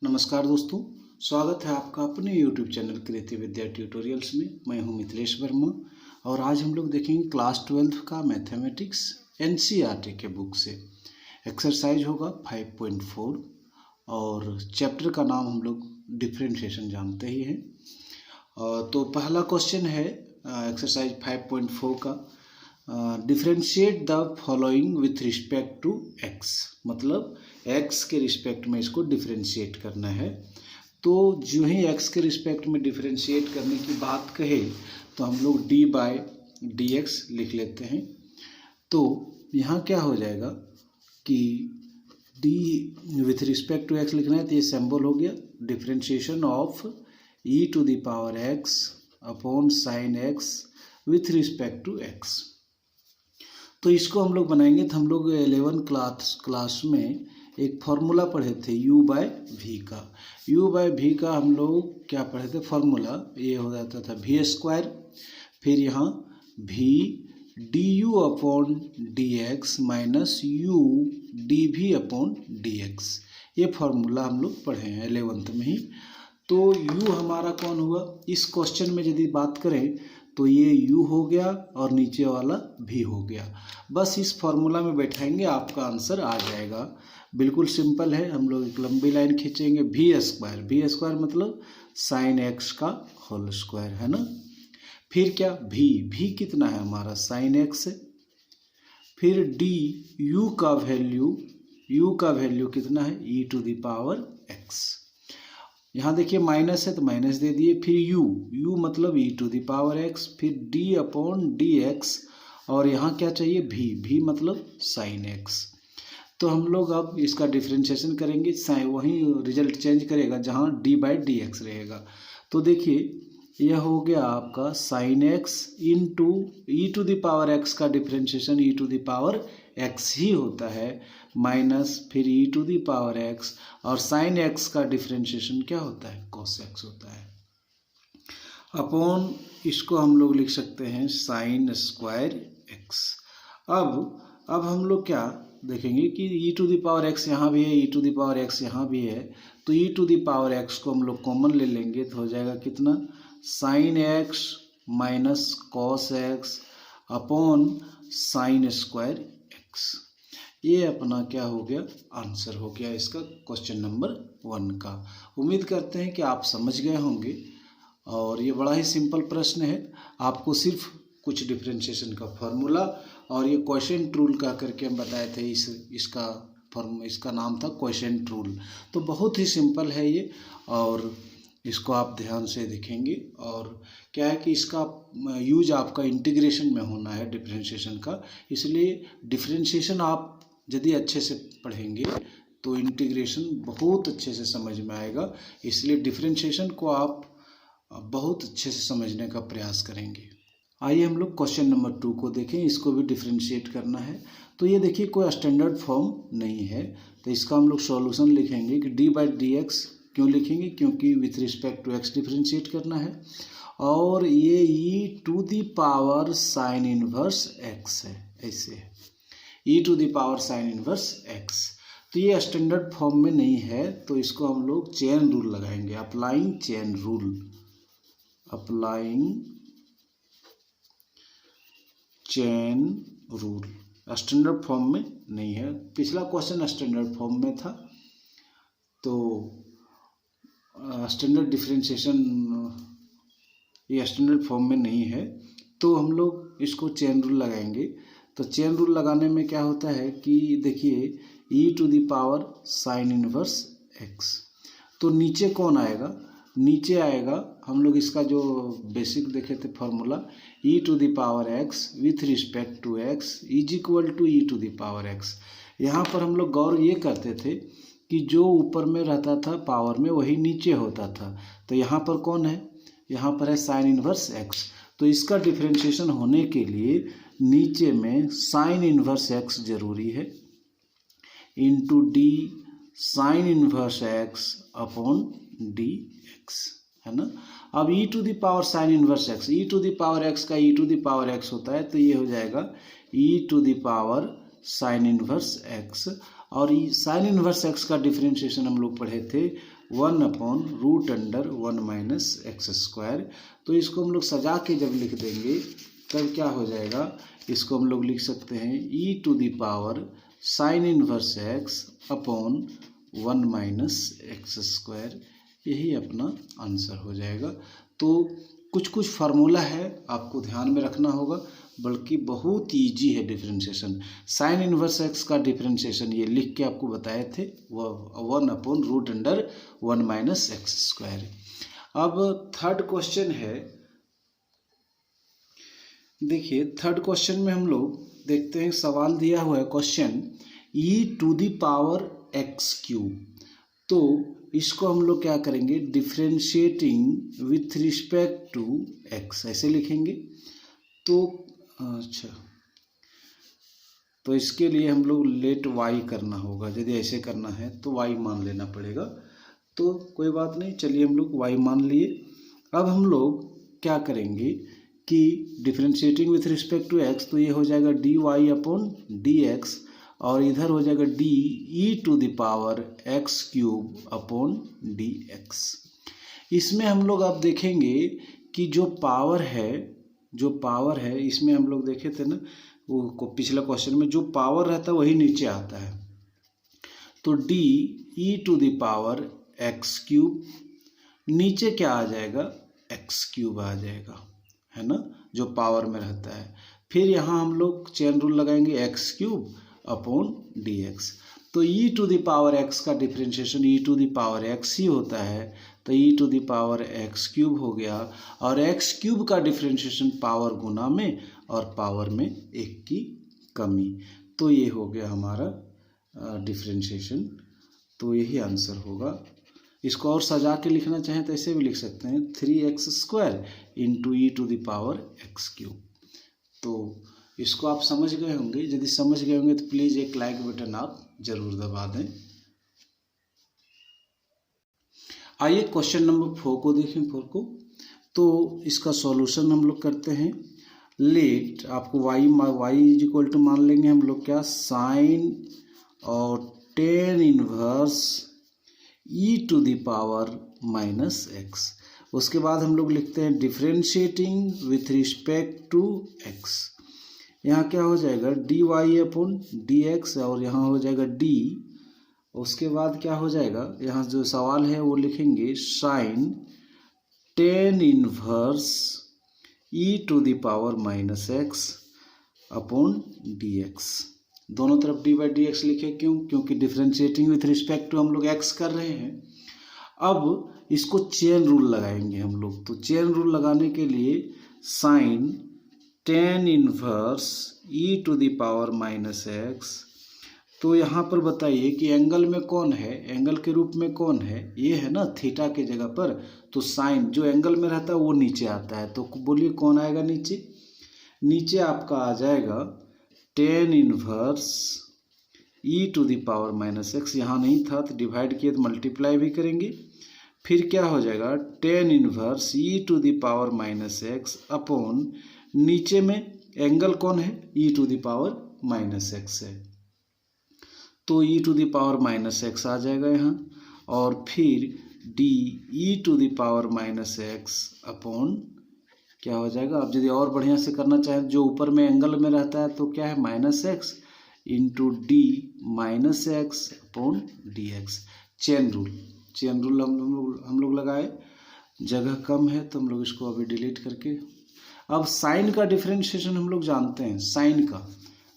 नमस्कार दोस्तों, स्वागत है आपका अपने YouTube चैनल कृति विद्या ट्यूटोरियल्स में। मैं हूं मिथिलेश वर्मा और आज हम लोग देखेंगे क्लास 12 का मैथमेटिक्स NCERT के बुक से। एक्सरसाइज होगा 5.4 और चैप्टर का नाम हम लोग डिफरेंशिएशन जानते ही हैं। तो पहला क्वेश्चन है एक्सरसाइज 5.4 का, differentiate the following with respect to x, मतलब एक्स के रिस्पेक्ट में इसको डिफरेंशिएट करना है। तो जो ही एक्स के रिस्पेक्ट में डिफरेंशिएट करने की बात कहे तो हम लोग डी बाय डी एक्स लिख लेते हैं। तो यहाँ क्या हो जाएगा कि d with respect to x लिखना है तो ये सिंबल हो गया differentiation of e to the power x upon sine x with respect to x. तो इसको हम लोग बनाएंगे तो हम लोग 11 क्लास में एक फॉर्मूला पढ़े थे u बाय वी का। u बाय वी का हम लोग क्या पढ़े थे फॉर्मूला, ये हो जाता था वी स्क्वायर, फिर यहाँ v d u upon d x minus u d v upon d x. ये फॉर्मूला हम लोग पढ़े हैं 11th में ही। तो u हमारा कौन हुआ, इस क्वेश्चन में यदि बात करें तो ये u हो गया और नीचे वाला v हो गया। बस इस फॉर्मूला में बैठाएंगे आपका आंसर आ जाएगा। बिल्कुल सिंपल है। हम लोग एक लंबी लाइन खींचेंगे वी स्क्वायर मतलब साइन एक्स का होल स्क्वायर है ना। फिर क्या v कितना है हमारा साइन एक्स है। फिर डी u का वैल्यू कितना है ई टू द पावर एक्स। यहाँ देखिए माइनस है तो माइनस दे दिए। फिर u मतलब ई टू द पावर एक्स, फिर d अपॉन डी एक्स और यहाँ क्या चाहिए v मतलब साइन एक्स। तो हम लोग अब इसका डिफरेंशिएशन करेंगे, वहीं रिजल्ट चेंज करेगा जहाँ d बाई डी एक्स रहेगा। तो देखिए यह हो गया आपका sine x into e to the power x का differentiation e to the power x ही होता है, माइनस फिर e to the power x और साइन एक्स का डिफरेंशिएशन क्या होता है कॉस एक्स होता है, अपॉन इसको हम लोग लिख सकते हैं साइन स्क्वायर एक्स। अब हम लोग क्या देखेंगे कि ई टू द पावर एक्स यहाँ भी है, ई टू द पावर एक्स यहाँ भी है, तो e to the power x को हम लोग कॉमन ले लेंगे तो हो जाएगा कितना sine x minus cos x upon sine square x. ये अपना क्या हो गया आंसर हो गया इसका क्वेश्चन नंबर 1 का। उम्मीद करते हैं कि आप समझ गए होंगे और ये बड़ा ही सिंपल प्रश्न है। आपको सिर्फ कुछ डिफरेंशिएशन का फॉर्मूला और ये क्वोशिएंट रूल का करके हम बताए थे, इसका नाम था क्वोशिएंट रूल। तो बहुत ही सिंपल है ये और इसको आप ध्यान से देखेंगे। और क्या है कि इसका यूज आपका इंटीग्रेशन में होना है डिफरेंशिएशन का, इसलिए डिफरेंशिएशन आप यदि अच्छे से पढ़ेंगे तो इंटीग्रेशन बहुत अच्छे से समझ में आएगा। इसलिए डिफरेंशिएशन को आप बहुत अच्छे से समझने का प्रयास करेंगे। आइए हम लोग क्वेश्चन नंबर 2 को देखें, इसको भी डिफरेंशिएट करना है। तो ये देखिए कोई स्टैंडर्ड फॉर्म नहीं है, तो इसका हम लोग सॉल्यूशन लिखेंगे कि डी बाई डी एक्स क्यों लिखेंगे, क्योंकि with respect to x differentiate करना है और ये e to the power sine inverse x है, ऐसे e to the power sine inverse x. तो ये स्टैंडर्ड फॉर्म में नहीं है तो इसको हम लोग चेन रूल लगाएंगे, applying chain rule standard form में नहीं है। पिछला क्वेश्चन स्टैंडर्ड फॉर्म में था तो स्टैंडर्ड डिफरेंशिएशन ये स्टैंडर्ड फॉर्म में नहीं है, तो हम लोग इसको चेन रूल लगाएंगे। तो चेन रूल लगाने में क्या होता है कि देखिए e to the power sine inverse x, तो नीचे कौन आएगा, नीचे आएगा हम लोग इसका जो बेसिक देखे थे formula e to the power x with respect to x is equal to e to the power x. यहाँ पर हम लोग गौर ये करते थे कि जो ऊपर में रहता था पावर में वही नीचे होता था। तो यहाँ पर कौन है, यहाँ पर है साइन इनवर्स एक्स। तो इसका डिफरेंशिएशन होने के लिए नीचे में साइन इनवर्स एक्स जरूरी है into d sine inverse x upon d x, है ना। अब e to the power sine inverse x, e to the power x का e to the power x होता है, तो ये हो जाएगा e to the power sine inverse x और साइन इनवर्स एक्स का डिफरेंशिएशन हम लोग पढ़े थे 1/√1 माइनस एक्स स्क्वायर। तो इसको हम लोग सजा के जब लिख देंगे तब क्या हो जाएगा, इसको हम लोग लिख सकते हैं e⁻ sign inverse x upon 1 minus x square. यही अपना आंसर हो जाएगा। तो कुछ कुछ फार्मूला है आपको ध्यान में रखना होगा, बल्कि बहुत ईजी है डिफरेंशिएशन। साइन इनवर्स एक्स का डिफरेंशिएशन ये लिख के आपको बताए थे, वह 1/√1 माइनस एक्स स्क्वायर। अब थर्ड क्वेश्चन है, देखिए थर्ड क्वेश्चन में हम लोग देखते हैं, सवाल दिया हुआ है क्वेश्चन e⁻x³। तो इसको हम लोग क्या करेंगे, differentiating with respect to x ऐसे लिखेंगे। तो अच्छा, तो इसके लिए हम लोग लेट y करना होगा। यदि ऐसे करना है तो y मान लेना पड़ेगा। तो कोई बात नहीं, चलिए हम लोग y मान लिए। अब हम लोग क्या करेंगे कि differentiating with respect to x, तो ये हो जाएगा dy/dx, और इधर हो जाएगा de⁻x³/dx। इसमें हम लोग अब देखेंगे कि जो पावर है इसमें हम लोग देखे थे ना, वो पिछला क्वेश्चन में जो पावर रहता है वही नीचे आता है। तो de⁻x³, नीचे क्या आ जाएगा, x³ आ जाएगा, है ना, जो पावर में रहता है। फिर यहाँ हम लोग चेन रूल लगाएंगे x³/dx। तो e⁻x का डिफ्रेंशिएशन e⁻x ही होता है, तो e⁻x³ हो गया, और x³ का डिफ्रेंशिएशन पावर गुना में और पावर में 1 की कमी। तो ये हो गया हमारा डिफ्रेंशिएशन। तो यही आंसर होगा। इसको और सजा के लिखना चाहें तो ऐसे भी लिख सकते हैं 3x² × e⁻x³। तो इसको आप समझ गए होंगे। यदि समझ गए होंगे तो प्लीज़ एक लाइक बटन आप जरूर दबा दें। आइए क्वेश्चन नंबर 4 को देखें। 4 को तो इसका सॉल्यूशन हम लोग करते हैं। लेट आपको y = मान लेंगे हम लोग क्या, साइन और tan इनवर्स e⁻−x। उसके बाद हम लोग लिखते हैं differentiating with respect to x। यहाँ क्या हो जाएगा dy/dx, और यहाँ हो जाएगा d। उसके बाद क्या हो जाएगा, यहाँ जो सवाल है वो लिखेंगे साइन tan इनवर्स e⁻−x/dx। दोनों तरफ d/dx लिखे, क्योंकि डिफ्रेंशिएटिंग विथ रिस्पेक्ट टू हम लोग x कर रहे हैं। अब इसको चेन रूल लगाएंगे हम लोग। तो चेन रूल लगाने के लिए साइन tan इनवर्स e⁻−x। तो यहाँ पर बताइए कि एंगल में कौन है, एंगल के रूप में कौन है, ये है ना थीटा के जगह पर। तो साइन जो एंगल में रहता है वो नीचे आता है। तो बोलिए कौन आएगा नीचे, नीचे आपका आ जाएगा tan इनवर्स e⁻−x। यहाँ नहीं था तो डिवाइड किए तो मल्टीप्लाई भी करेंगे। फिर क्या हो जाएगा tan इनवर्स e⁻−x अपॉन, नीचे में एंगल कौन है, e⁻−x है, तो e⁻−x आ जाएगा यहाँ। और फिर de⁻−x अपॉन क्या हो जाएगा। अब यदि और बढ़िया से करना चाहें, जो ऊपर में एंगल में रहता है तो क्या है -x × d−x/dx। चेन रूल हम लोग लगाए। जगह कम है तो हम लोग इसको अभी डिलीट करके, अब साइन का डिफ्रेंशिएशन हम लोग जानते हैं। साइन का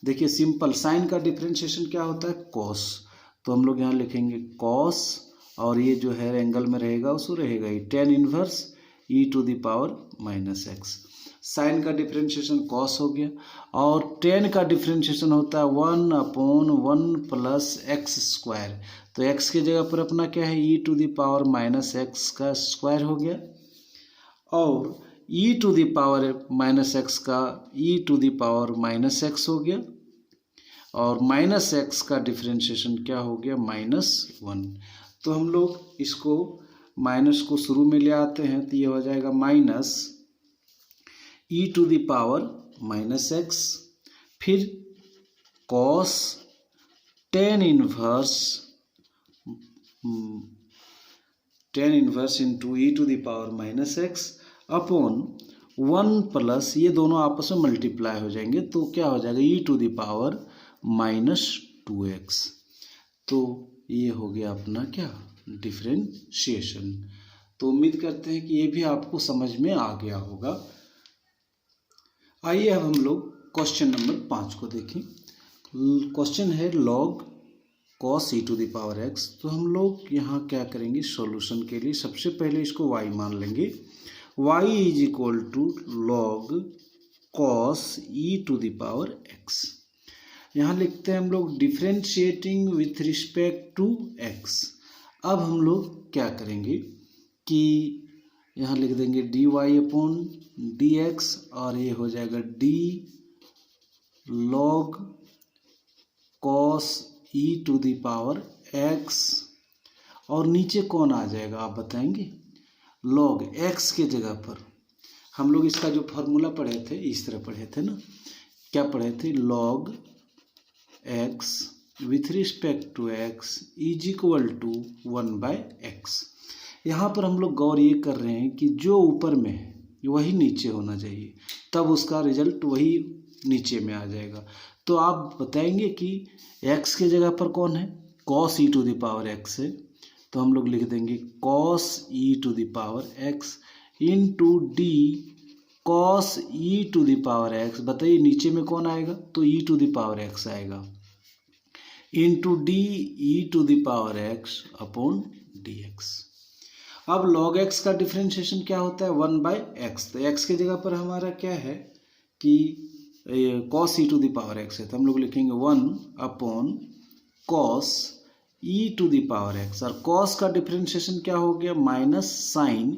देखिए सिंपल, साइन का डिफ्रेंशिएशन क्या होता है, कॉस। तो हम लोग यहाँ लिखेंगे कॉस, और ये जो है एंगल में रहेगा उसको रहेगा ही tan इनवर्स e⁻−x। साइन का डिफ्रेंशिएशन कॉस हो गया, और tan का डिफ्रेंशिएशन होता है 1/1 + x²। तो x की जगह पर अपना क्या है e⁻−x का स्क्वायर हो गया, और e⁻−x का e⁻−x हो गया, और -x का डिफ्रेंशिएशन क्या हो गया -1। तो हम लोग इसको माइनस को शुरू में ले आते हैं, तो ये हो जाएगा -e⁻−x, फिर cos tan inverse tan inverse into e to the power minus x upon 1 plus, ये दोनों आपस में मल्टीप्लाई हो जाएंगे तो क्या हो जाएगा e to the power minus 2x। तो ये हो गया अपना क्या डिफरेंशिएशन। तो उम्मीद करते हैं कि ये भी आपको समझ में आ गया होगा। आइए अब हम लोग क्वेश्चन नंबर 5 को देखें। क्वेश्चन है log cos e to the power x। तो हम लोग यहाँ क्या करेंगे सॉल्यूशन के लिए, सबसे पहले इसको y मान लेंगे। y is equal to log cos e to the power x। यहाँ लिखते हैं हम लोग differentiating with respect to x। अब हम लोग क्या करेंगे कि यहाँ लिख देंगे dy अपॉन dx और ये हो जाएगा d log cos e to the power x और नीचे कौन आ जाएगा आप बताएंगे। log x के जगह पर हम लोग इसका जो फॉर्मूला पढ़े थे इस तरह पढ़े थे ना, क्या पढ़े थे, log x with respect to x is equal to 1/x। यहाँ पर हम लोग गौर ये कर रहे हैं कि जो ऊपर में है वही नीचे होना चाहिए, तब उसका रिजल्ट वही नीचे में आ जाएगा। तो आप बताएंगे कि x के जगह पर कौन है, cos e to the power x है, तो हम लोग लिख देंगे cos e to the power x into d cos e to the power x। बताइए नीचे में कौन आएगा, तो e to the power x आएगा into d e to the power x upon dx। अब log x का डिफ्रेंशिएशन क्या होता है 1/x। तो x के जगह पर हमारा क्या है कि cos e to the power x है, तो हम लोग लिखेंगे 1 upon cos e to the power x और cos का डिफ्रेंशिएशन क्या हो गया minus sine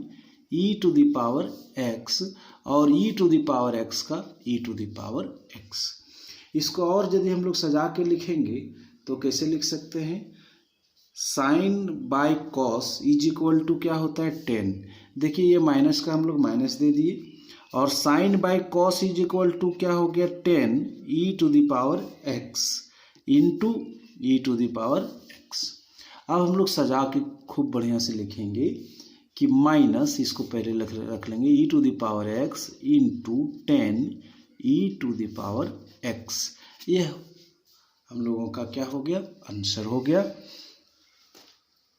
e to the power x और e to the power x का e to the power x। इसको और यदि हम लोग सजा के लिखेंगे तो कैसे लिख सकते हैं, sine by cos is equal to क्या होता है 10। देखिए ये माइनस का हम लोग माइनस दे दिए और sine by cos is equal to क्या हो गया 10 e to the power x into e to the power x। अब हम लोग सजा के खूब बढ़िया से लिखेंगे कि माइनस, इसको पहले रख लेंगे e to the power x into 10 e to the power x। ये हम लोगों का क्या हो गया आंसर हो गया।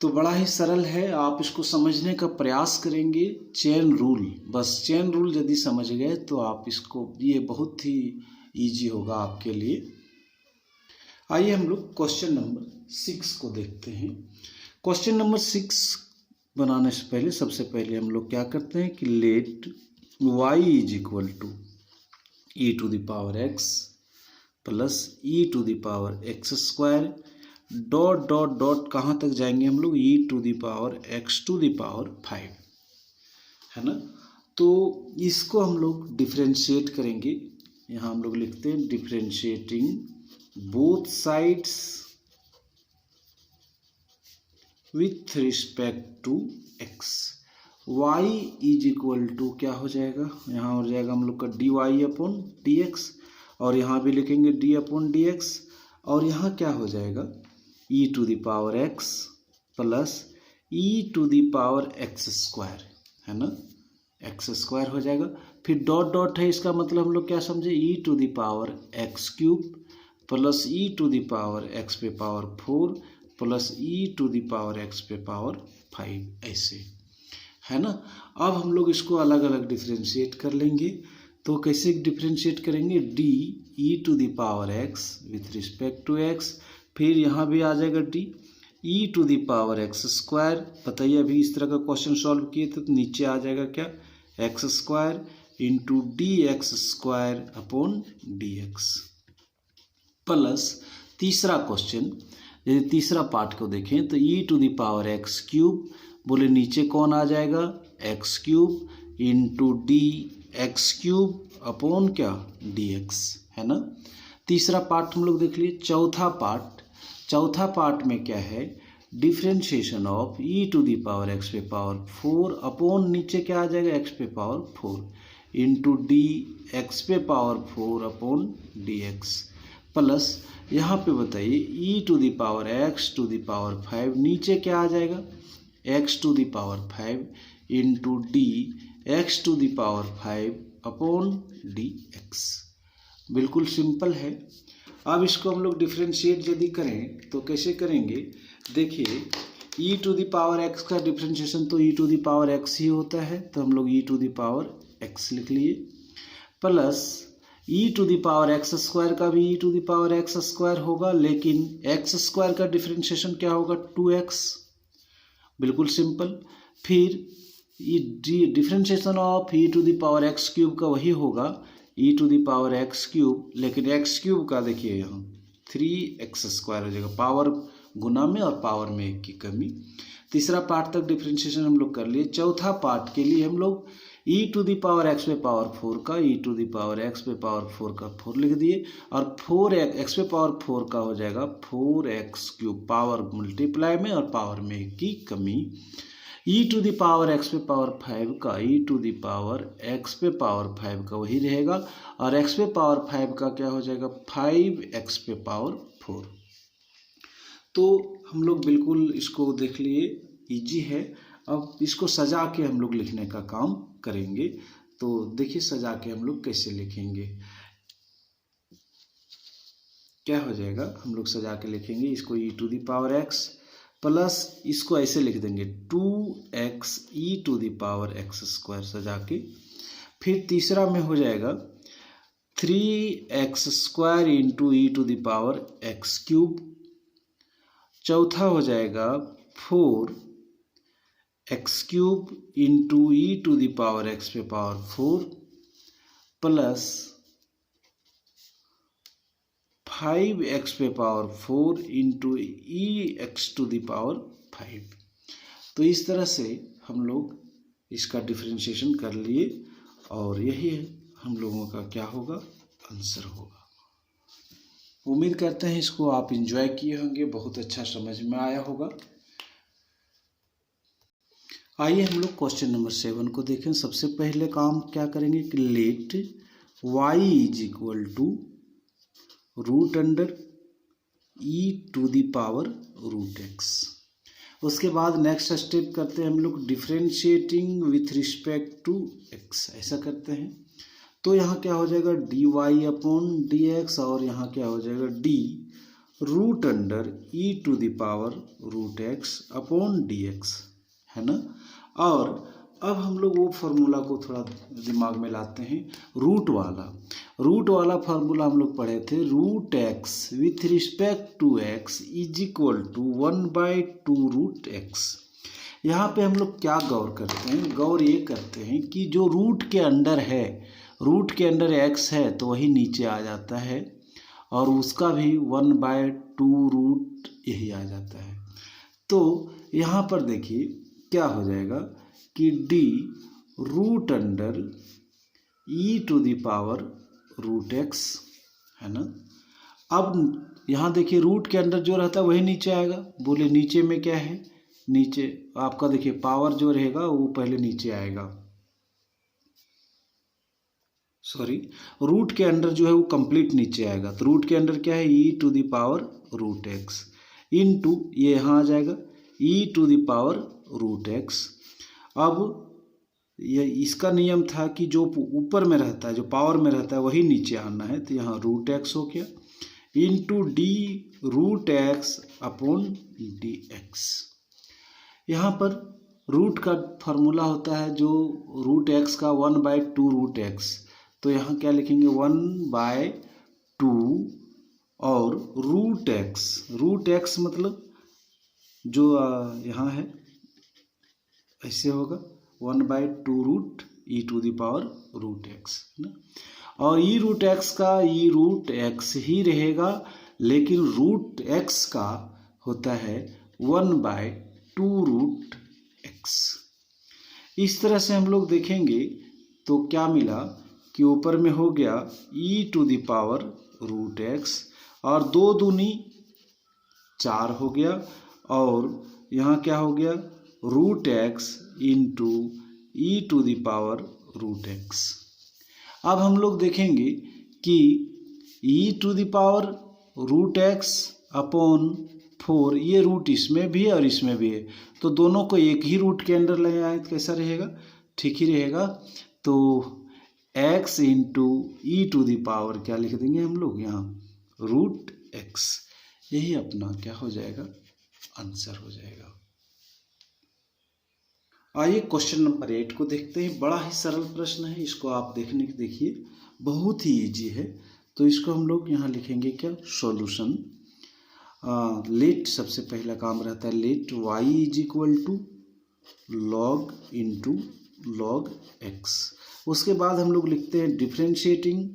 तो बड़ा ही सरल है, आप इसको समझने का प्रयास करेंगे। चेन रूल, बस चेन रूल यदि समझ गए तो आप इसको, ये बहुत ही इजी होगा आपके लिए। आइए हम लोग क्वेश्चन नंबर 6 को देखते हैं। क्वेश्चन नंबर 6 बनाने से पहले सबसे पहले हम लोग क्या करते हैं कि let y is equal to e to the power x plus e to the power x square dot dot dot कहाँ तक जाएंगे हम लोग e to the power x to the power 5 है ना। तो इसको हम लोग डिफ्रेंशिएट करेंगे। यहाँ हम लोग लिखते हैं differentiating both sides with respect to x। y is equal to क्या हो जाएगा, यहाँ हो जाएगा हम लोग का d y upon d x और यहाँ भी लिखेंगे d अपॉन डी एक्स और यहाँ क्या हो जाएगा e to the power x plus e to the power x square है ना, एक्स स्क्वायर हो जाएगा। फिर डॉट डॉट है, इसका मतलब हम लोग क्या समझे e to the power x cube plus e to the power x पे power 4 plus e to the power x पे पावर 5 ऐसे है ना। अब हम लोग इसको अलग अलग डिफ्रेंशिएट कर लेंगे। तो कैसे डिफ्रेंशिएट करेंगे, d e to the power x with respect to x, फिर यहाँ भी आ जाएगा d e to the power x square. बताइए अभी इस तरह का क्वेश्चन सॉल्व किए थे तो नीचे आ जाएगा क्या x square into d x square upon d x plus तीसरा क्वेश्चन, यदि तीसरा पार्ट को देखें तो e to the power x cube, बोले नीचे कौन आ जाएगा x cube into d x cube upon क्या डी एक्स है ना। तीसरा पार्ट हम लोग देख लिए। चौथा पार्ट में क्या है, differentiation of e to the power x पे पावर 4 अपॉन नीचे क्या आ जाएगा एक्स पे पावर 4 इंटू डी एक्स पे power 4 upon d x plus यहाँ पे बताइए e to the power x to the power 5, नीचे क्या आ जाएगा x to the power 5 into d x to the power 5 upon d x. बिल्कुल सिंपल है। अब इसको हम लोग डिफ्रेंशिएट यदि करें तो कैसे करेंगे, देखिए e to the power x का डिफ्रेंशिएशन तो e to the power x ही होता है, तो हम लोग e to the power x लिख लिए, plus e to the power x square का भी e to the power x square होगा, लेकिन x स्क्वायर का डिफ्रेंशिएशन क्या होगा 2x। बिल्कुल सिंपल। फिर differentiation of e to the power x cube का वही होगा e to the power x cube, लेकिन x क्यूब का देखिए यहाँ 3x स्क्वायर हो जाएगा, पावर गुना में और पावर में एक की कमी। तीसरा पार्ट तक डिफ्रेंशिएशन हम लोग कर लिए। चौथा पार्ट के लिए हम लोग e to the power x पे पावर 4 का e to the power x पे पावर 4 का 4 लिख दिए, और 4x पे पावर 4 का हो जाएगा 4x क्यूब, पावर मल्टीप्लाई में और पावर में एक की कमी। e to the power x पे पावर 5 का e to the power x पे पावर 5 का वही रहेगा, और x पे पावर 5 का क्या हो जाएगा 5x पे पावर 4। तो हम लोग बिल्कुल इसको देख लिए, इजी है। अब इसको सजा के हम लोग लिखने का काम करेंगे। तो देखिए सजा के हम लोग कैसे लिखेंगे, क्या हो जाएगा, हम लोग सजा के लिखेंगे इसको e to the power x plus इसको ऐसे लिख देंगे 2x e to the power x square सजा के। फिर तीसरा में हो जाएगा 3x square into e to the power x cube. चौथा हो जाएगा 4x cube into e to the power x पे पावर 4 प्लस 5x पे power 4 into e x to the power 5। तो इस तरह से हम लोग इसका डिफ्रेंशिएशन कर लिए, और यही हम लोगों का क्या होगा आंसर होगा। उम्मीद करते हैं इसको आप एंजॉय किए होंगे, बहुत अच्छा समझ में आया होगा। आइए हम लोग क्वेश्चन नंबर 7 को देखें। सबसे पहले काम क्या करेंगे कि let y is equal to root under e to the power root x। उसके बाद नेक्स्ट स्टेप करते हैं हम लोग differentiating with respect to x, ऐसा करते हैं। तो यहाँ क्या हो जाएगा dy अपॉन dx, और यहाँ क्या हो जाएगा d root under e to the power root x upon dx, है ना। और अब हम लोग वो फार्मूला को थोड़ा दिमाग में लाते हैं, रूट वाला फार्मूला हम लोग पढ़े थे, root x with respect to x is equal to 1/2 root x. यहाँ पे हम लोग क्या गौर करते हैं, गौर ये करते हैं कि जो रूट के अंडर है, रूट के अंडर एक्स है तो वही नीचे आ जाता है, और उसका भी 1/2 रूट यही आ जाता है। तो यहाँ पर देखिए क्या हो जाएगा कि d root under e to the power root x, है ना। अब यहाँ देखिए रूट के अंदर जो रहता है वही नीचे आएगा। बोले नीचे में क्या है, नीचे आपका देखिए पावर जो रहेगा वो पहले नीचे आएगा, सॉरी रूट के अंदर जो है वो कंप्लीट नीचे आएगा। तो रूट के अंदर क्या है e to the power root x into ये यहाँ आ जाएगा e to the power root x। अब ये इसका नियम था कि जो ऊपर में रहता है, जो पावर में रहता है वही नीचे आना है, तो यहाँ रूट एक्स हो गया into d root x upon d x. यहाँ पर रूट का फार्मूला होता है जो रूट एक्स का 1/2 रूट एक्स, तो यहाँ क्या लिखेंगे 1/2 और रूट एक्स मतलब जो यहाँ है ऐसे होगा 1/2 root e to the power root x, है ना। और e रूट एक्स का e रूट एक्स ही रहेगा, लेकिन रूट एक्स का होता है 1/2 रूट एक्स। इस तरह से हम लोग देखेंगे तो क्या मिला कि ऊपर में हो गया e to the power root x, और 2 दूनी 4 हो गया, और यहाँ क्या हो गया root x into e to the power root x. अब हम लोग देखेंगे कि e to the power root x upon 4, ये रूट इसमें भी है और इसमें भी है, तो दोनों को एक ही रूट के अंदर ले आए तो कैसा रहेगा, ठीक ही रहेगा। तो x into e to the power क्या लिख देंगे हम लोग यहाँ, रूट x। यही अपना क्या हो जाएगा, आंसर हो जाएगा। आइए क्वेश्चन नंबर 8 को देखते हैं। बड़ा ही सरल प्रश्न है, इसको आप देखिए बहुत ही इजी है। तो इसको हम लोग यहाँ लिखेंगे क्या, सॉल्यूशन। लेट सबसे पहला काम रहता है, let y is equal to log into log x। उसके बाद हम लोग लिखते हैं differentiating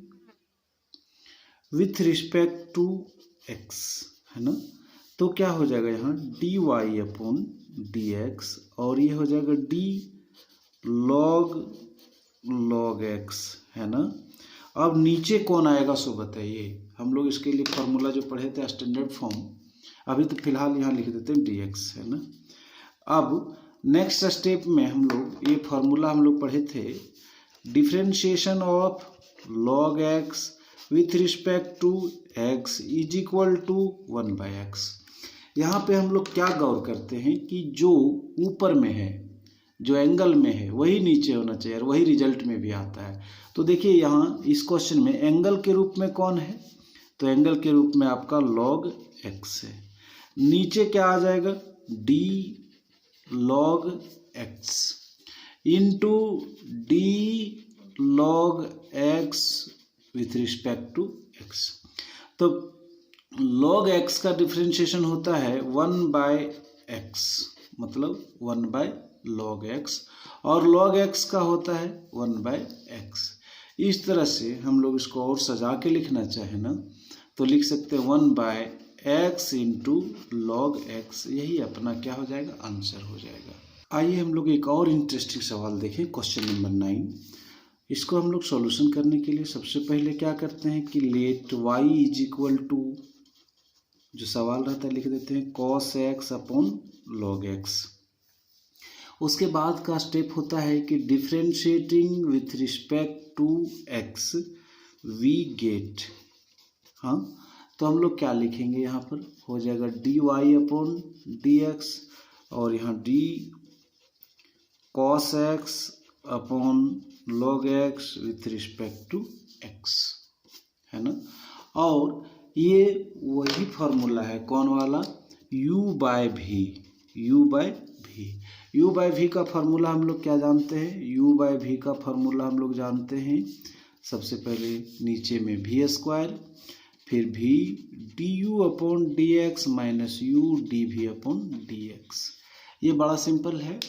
with respect to x, है ना। तो क्या हो जाएगा यहाँ dy अपॉन dx, और ये हो जाएगा d log x, है ना। अब नीचे कौन आएगा सो बताइए। हम लोग इसके लिए फॉर्मूला जो पढ़े थे स्टैंडर्ड फॉर्म, अभी तो फिलहाल यहाँ लिख देते हैं dx, है ना। अब नेक्स्ट स्टेप में हम लोग ये फॉर्मूला हम लोग पढ़े थे, differentiation of log x with respect to x is equal to 1/x। यहाँ पे हम लोग क्या गौर करते हैं कि जो ऊपर में है, जो एंगल में है, वही नीचे होना चाहिए और वही रिजल्ट में भी आता है। तो देखिए यहाँ इस क्वेश्चन में एंगल के रूप में कौन है, तो एंगल के रूप में आपका log x है। नीचे क्या आ जाएगा, d log x into d log x with respect to x। तो log x का डिफ्रेंशिएशन होता है 1/x, मतलब 1/log x, और log x का होता है 1/x। इस तरह से हम लोग इसको और सजा के लिखना चाहे ना तो लिख सकते हैं 1/x इंटू log x। यही अपना क्या हो जाएगा, आंसर हो जाएगा। आइए हम लोग एक और इंटरेस्टिंग सवाल देखें, क्वेश्चन नंबर 9। इसको हम लोग सॉल्यूशन करने के लिए सबसे पहले क्या करते हैं कि let y is equal to, जो सवाल रहता है लिख देते हैं cos x upon log x। उसके बाद का स्टेप होता है कि differentiating with respect to x we get, हाँ। तो हम लोग क्या लिखेंगे, यहाँ पर हो जाएगा dy अपॉन dx, और यहाँ d cos x upon log x with respect to x, है ना। और ये वही फॉर्मूला है, कौन वाला, u बाय v का फॉर्मूला हम लोग क्या जानते हैं, u बाय v का फॉर्मूला हम लोग जानते हैं। सबसे पहले नीचे में v स्क्वायर, फिर v du upon dx minus u dv upon dx। ये बड़ा सिंपल है,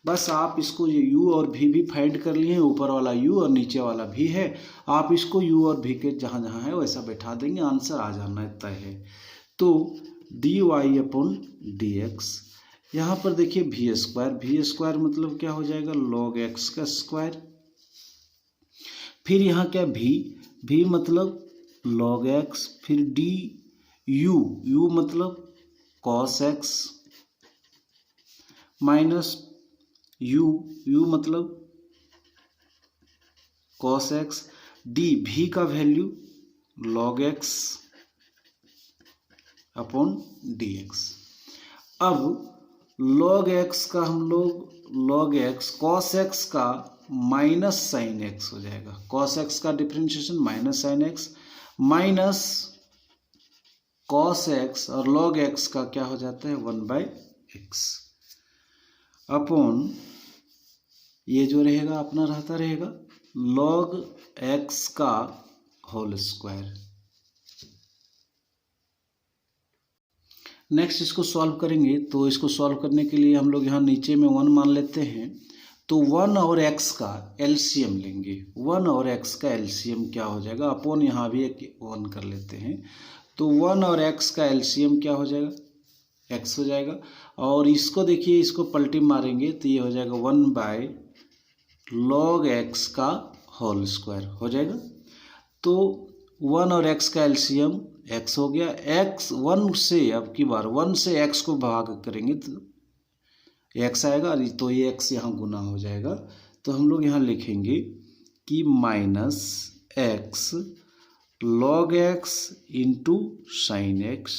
बस आप इसको ये u और v भी फाइंड कर लिए हैं, ऊपर वाला u और नीचे वाला v है। आप इसको u और v के जहाँ जहाँ है वैसा बैठा देंगे, आंसर आ जाना तय है। तो dy अपॉन dx, यहाँ पर देखिए v स्क्वायर मतलब क्या हो जाएगा, log x का स्क्वायर। फिर यहाँ क्या v मतलब log x, फिर u मतलब cos x माइनस u मतलब cos x, v का value log x upon dx। अब log x का हम लोग log x cos x का माइनस साइन x हो जाएगा, cos x का differentiation minus sine x, minus cos x और log x का क्या हो जाता है 1/x अपॉन ये जो रहेगा अपना रहता रहेगा log x का होल स्क्वायर। नेक्स्ट इसको सॉल्व करेंगे, तो इसको सॉल्व करने के लिए हम लोग यहाँ नीचे में 1 मान लेते हैं, तो 1 और x का एलसीएम लेंगे। 1 और x का एलसीएम क्या हो जाएगा, अपॉन यहाँ भी एक 1 कर लेते हैं, तो 1 और x का एलसीएम क्या हो जाएगा, x हो जाएगा। और इसको देखिए, इसको पलटी मारेंगे तो ये हो जाएगा 1/log x का होल स्क्वायर हो जाएगा। तो 1 और x का एलसीएम x हो गया, x 1 से, अब की बार 1 से x को भाग करेंगे तो x आएगा, तो ये x यहाँ गुना हो जाएगा। तो हम लोग यहाँ लिखेंगे कि minus x log x into sine x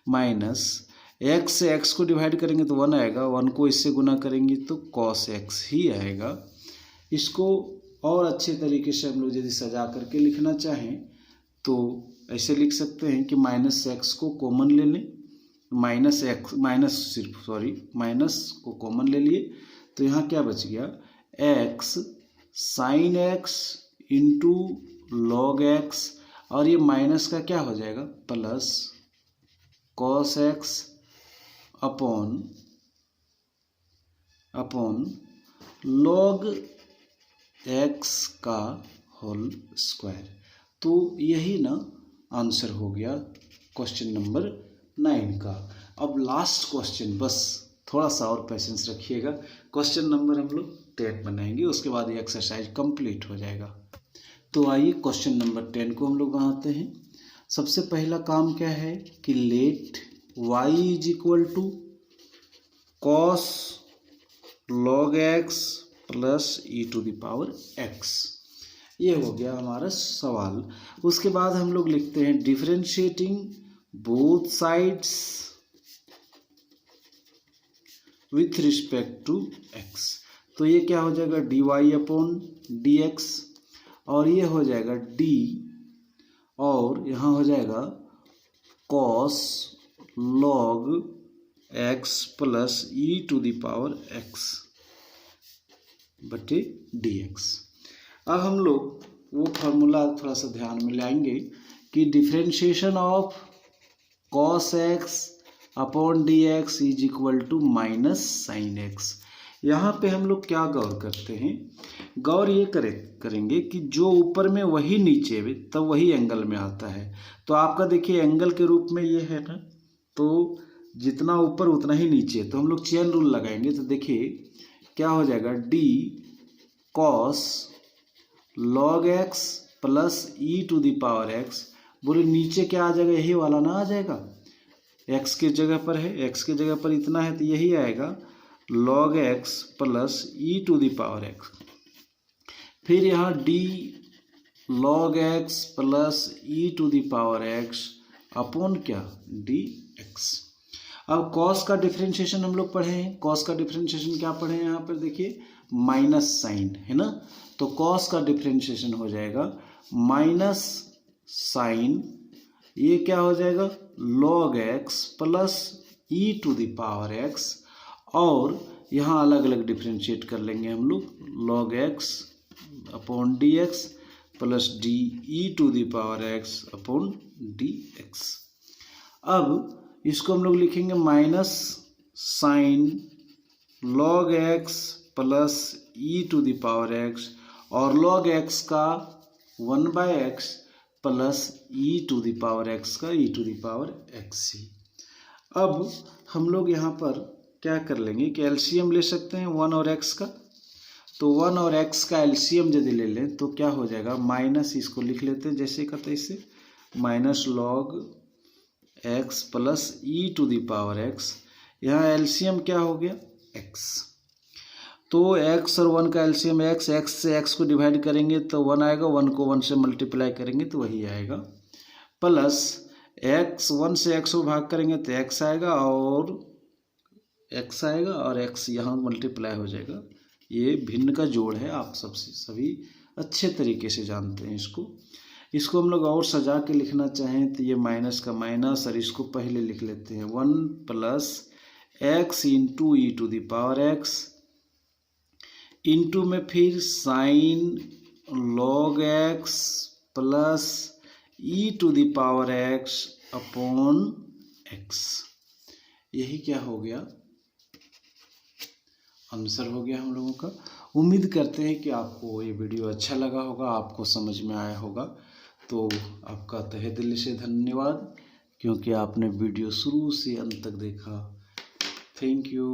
minus x से एक्स को डिवाइड करेंगे तो 1 आएगा, 1 को इससे गुना करेंगे तो cos x ही आएगा। इसको और अच्छे तरीके से हम लोग यदि सजा करके लिखना चाहें तो ऐसे लिख सकते हैं कि माइनस एक्स को कॉमन ले लें, माइनस को कॉमन ले लिए तो यहाँ क्या बच गया, x sine x into log x, और ये माइनस का क्या हो जाएगा plus cos x upon log x का होल स्क्वायर। तो यही ना आंसर हो गया क्वेश्चन नंबर 9 का। अब लास्ट क्वेश्चन, बस थोड़ा सा और पेशेंस रखिएगा, क्वेश्चन नंबर हम लोग 10 बनाएंगे, उसके बाद ये एक्सरसाइज कंप्लीट हो जाएगा। तो आइए क्वेश्चन नंबर 10 को हम लोग बनाते हैं। सबसे पहला काम क्या है कि let y is equal to cos log x plus e to the power x. ये हो गया हमारा सवाल। उसके बाद हम लोग लिखते हैं differentiating both sides with respect to x। तो ये क्या हो जाएगा dy अपॉन dx, और ये हो जाएगा d, और यहाँ हो जाएगा cos log x plus e to the power x बटे dx। अब हम लोग वो फार्मूला थोड़ा सा ध्यान में लाएंगे कि differentiation of cos x upon dx is equal to minus sine x. यहाँ पे हम लोग क्या गौर करते हैं, गौर ये करेंगे कि जो ऊपर में वही नीचे में तब वही एंगल में आता है। तो आपका देखिए एंगल के रूप में ये है ना, तो जितना ऊपर उतना ही नीचे, तो हम लोग चेन रूल लगाएंगे तो देखिए क्या हो जाएगा d cos log x plus e to the power x। बोले नीचे क्या आ जाएगा, यही वाला ना आ जाएगा, x के जगह पर है, x के जगह पर इतना है तो यही आएगा log x plus e to the power x। फिर यहाँ d log x plus e to the power x upon क्या dx। अब cos का डिफरेंशिएशन हम लोग पढ़े हैं, cos का डिफरेंशिएशन क्या पढ़े हैं, यहाँ पर देखिए माइनस साइन है ना, तो cos का डिफरेंशिएशन हो जाएगा माइनस साइन, ये क्या हो जाएगा log x plus e to the power x, और यहाँ अलग अलग डिफरेंशिएट कर लेंगे हम लोग log x upon dx plus d e to the power x upon dx। अब इसको हम लोग लिखेंगे minus sine log x plus e to the power x, और log x का 1/x plus e to the power x का e to the power x। अब हम लोग यहाँ पर क्या कर लेंगे कि एलसीएम ले सकते हैं 1 और x का, तो 1 और x का एलसीएम यदि ले लें तो क्या हो जाएगा, माइनस इसको लिख लेते हैं जैसे का तैसे, minus log x plus e to the power x। यहाँ एलसीएम क्या हो गया x, तो x और 1 का एलसीएम x से x को डिवाइड करेंगे तो 1 आएगा, 1 को 1 से मल्टीप्लाई करेंगे तो वही आएगा, प्लस x 1 से x को भाग करेंगे तो x आएगा, और x आएगा और x यहाँ मल्टीप्लाई हो जाएगा। ये भिन्न का जोड़ है, आप सभी अच्छे तरीके से जानते हैं इसको हम लोग और सजा के लिखना चाहें तो ये माइनस का माइनस, और इसको पहले लिख लेते हैं 1 plus x into e to the power x, into में फिर sine log x plus e to the power x upon x. यही क्या हो गया, आंसर हो गया हम लोगों का। उम्मीद करते हैं कि आपको ये वीडियो अच्छा लगा होगा, आपको समझ में आया होगा। तो आपका तहे दिल से धन्यवाद, क्योंकि आपने वीडियो शुरू से अंत तक देखा। Thank you.